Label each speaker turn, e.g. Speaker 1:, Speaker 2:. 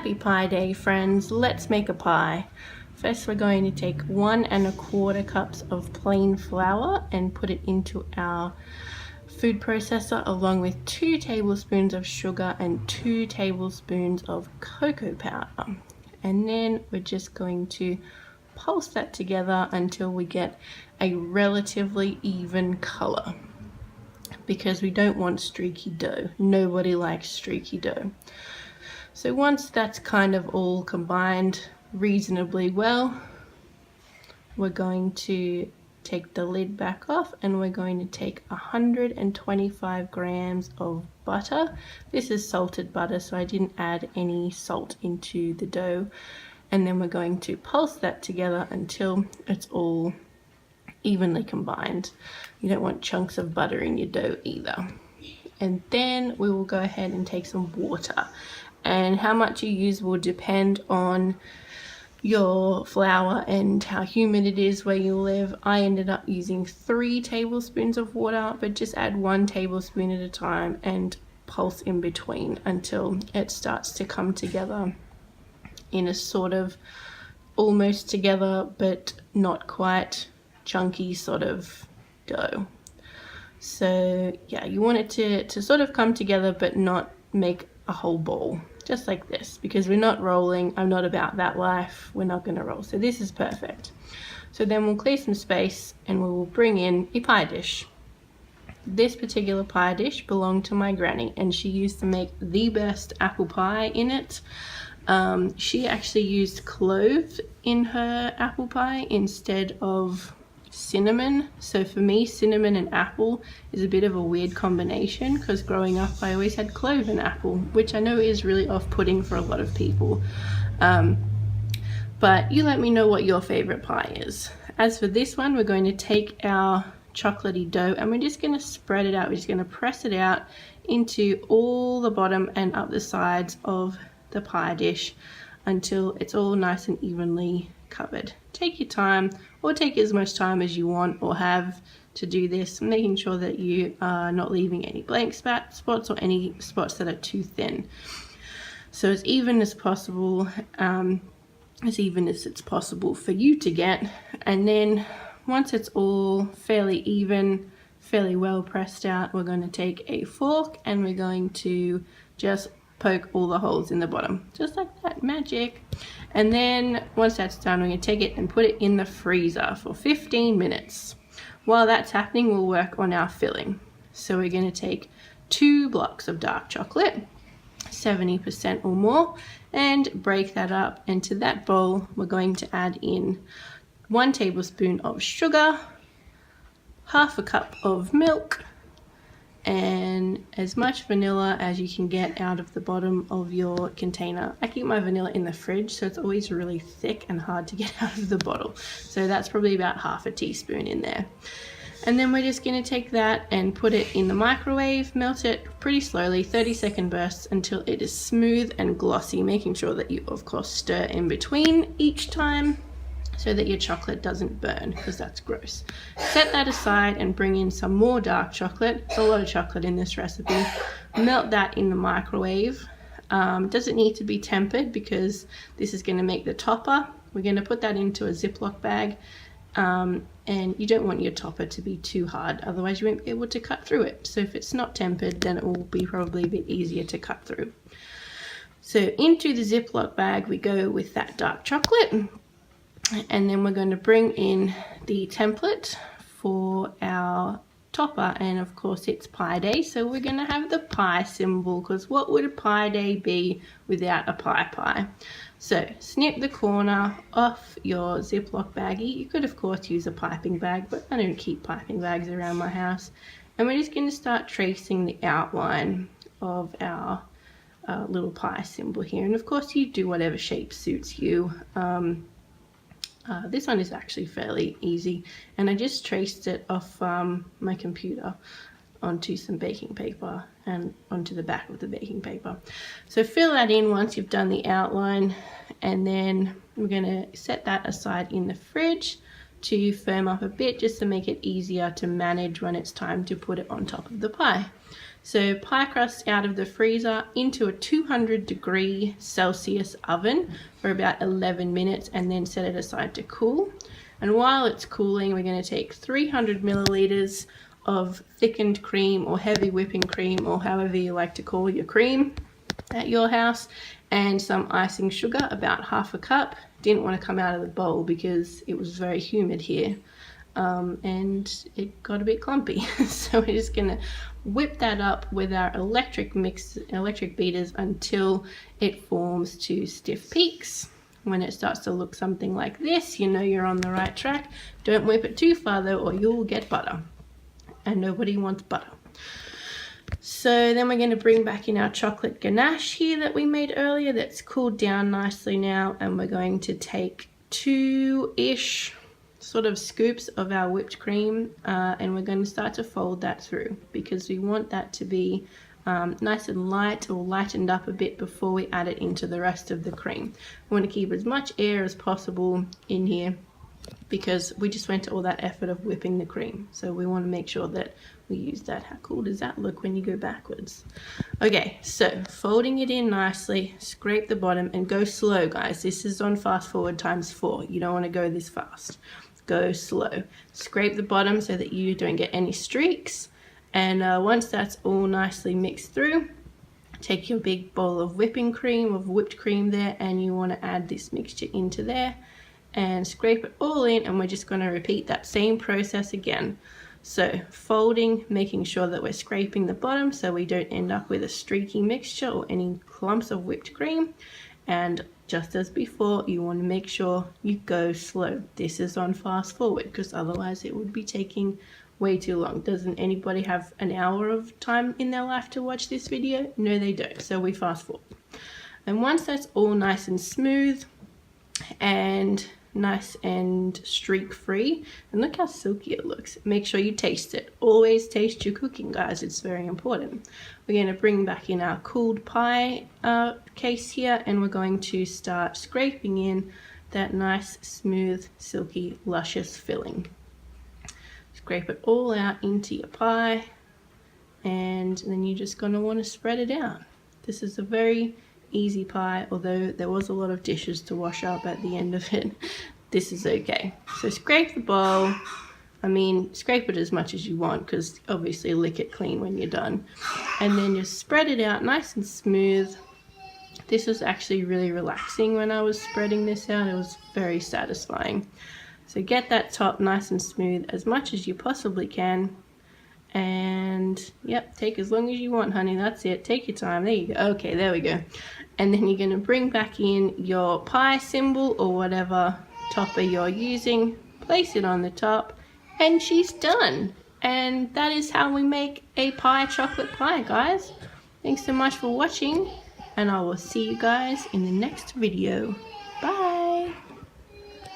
Speaker 1: Happy Pie Day, friends. Let's make a pie. First, we're going to take 1 1/4 cups of plain flour and put it into our food processor along with 2 tablespoons of sugar and 2 tablespoons of cocoa powder. And then we're just going to pulse that together until we get a relatively even color, because we don't want streaky dough. Nobody likes streaky dough. So once that's kind of all combined reasonably well, we're going to take the lid back off and we're going to take 125 grams of butter. This is salted butter, so I didn't add any salt into the dough. And then we're going to pulse that together until it's all evenly combined. You don't want chunks of butter in your dough either. And then we will go ahead and take some water. And how much you use will depend on your flour and how humid it is where you live. I ended up using 3 tablespoons of water, but just add 1 tablespoon at a time and pulse in between until it starts to come together in a sort of almost together but not quite chunky sort of dough. So yeah, you want it to sort of come together but not make a whole ball, just like this, because we're not rolling. I'm not about that life. We're not going to roll. So this is perfect. So then we'll clear some space and we will bring in a pie dish. This particular pie dish belonged to my granny and she used to make the best apple pie in it. She actually used cloves in her apple pie instead of cinnamon. So for me, cinnamon and apple is a bit of a weird combination, because growing up I always had clove and apple, which I know is really off-putting for a lot of people. But you let me know what your favorite pie is. As for this one, we're going to take our chocolatey dough and we're just going to spread it out. We're just going to press it out into all the bottom and up the sides of the pie dish until it's all nice and evenly covered. Take your time, or take as much time as you want or have to do this, making sure that you are not leaving any blank spots or any spots that are too thin. So as even as possible, as even as it's possible for you to get. And then once it's all fairly even, fairly well pressed out, we're going to take a fork and we're going to just poke all the holes in the bottom, just like that, magic. And then once that's done, we're going to take it and put it in the freezer for 15 minutes. While that's happening, we'll work on our filling. So we're going to take 2 blocks of dark chocolate, 70% or more, and break that up. And to that bowl, we're going to add in 1 tablespoon of sugar, 1/2 cup of milk, and as much vanilla as you can get out of the bottom of your container. I keep my vanilla in the fridge, so it's always really thick and hard to get out of the bottle. So that's probably about 1/2 teaspoon in there. And then we're just going to take that and put it in the microwave, melt it pretty slowly, 30-second bursts, until it is smooth and glossy, making sure that you of course stir in between each time so that your chocolate doesn't burn, because that's gross. Set that aside and bring in some more dark chocolate. There's a lot of chocolate in this recipe. Melt that in the microwave. Doesn't need to be tempered because this is going to make the topper. We're going to put that into a Ziploc bag, and you don't want your topper to be too hard, otherwise you won't be able to cut through it. So if it's not tempered, then it will be probably a bit easier to cut through. So into the Ziploc bag we go with that dark chocolate. And then we're going to bring in the template for our topper, and of course it's Pie Day, so we're going to have the pie symbol, because what would a pie day be without a pie? So snip the corner off your Ziploc baggie. You could of course use a piping bag, but I don't keep piping bags around my house. And we're just going to start tracing the outline of our little pie symbol here, and of course you do whatever shape suits you. This one is actually fairly easy, and I just traced it off my computer onto some baking paper and onto the back of the baking paper. So fill that in once you've done the outline, and then we're going to set that aside in the fridge to firm up a bit, just to make it easier to manage when it's time to put it on top of the pie. So pie crust out of the freezer into a 200°C oven for about 11 minutes and then set it aside to cool. And while it's cooling, we're going to take 300 milliliters of thickened cream or heavy whipping cream, or however you like to call your cream at your house, and some icing sugar, about half a cup. Didn't want to come out of the bowl because it was very humid here. And it got a bit clumpy. So we're just gonna whip that up with our electric beaters until it forms to stiff peaks. When it starts to look something like this, you know you're on the right track. Don't whip it too far though, or you'll get butter, and nobody wants butter. So then we're going to bring back in our chocolate ganache here that we made earlier, that's cooled down nicely now, and we're going to take 2-ish sort of scoops of our whipped cream, and we're going to start to fold that through because we want that to be nice and light, or lightened up a bit before we add it into the rest of the cream. We want to keep as much air as possible in here because we just went to all that effort of whipping the cream, so we want to make sure that we use that. How cool does that look when you go backwards? Okay, so folding it in nicely, scrape the bottom and go slow, guys. This is on fast forward ×4. You don't want to go this fast. Go slow. Scrape the bottom so that you don't get any streaks, and once that's all nicely mixed through, take your big bowl of whipped cream there, and you want to add this mixture into there and scrape it all in, and we're just going to repeat that same process again. So folding, making sure that we're scraping the bottom so we don't end up with a streaky mixture or any clumps of whipped cream. And just as before, you want to make sure you go slow. This is on fast forward because otherwise it would be taking way too long. Doesn't anybody have an hour of time in their life to watch this video? No, they don't. So we fast forward. And once that's all nice and smooth and nice and streak free, and look how silky it looks, make sure you taste it. Always taste your cooking, guys. It's very important. We're going to bring back in our cooled pie case here, and we're going to start scraping in that nice, smooth, silky, luscious filling. Scrape it all out into your pie, and then you're just going to want to spread it out. This is a very easy pie, although there was a lot of dishes to wash up at the end of it. This is okay. So scrape the bowl. I mean, scrape it as much as you want, because obviously lick it clean when you're done. And then just spread it out nice and smooth. This was actually really relaxing when I was spreading this out. It was very satisfying. So get that top nice and smooth as much as you possibly can. And yep, take as long as you want, honey. That's it. Take your time. There you go. Okay, there we go. And then you're going to bring back in your pie symbol or whatever topper you're using. Place it on the top, and she's done. And that is how we make a chocolate pie, guys. Thanks so much for watching, and I will see you guys in the next video. Bye.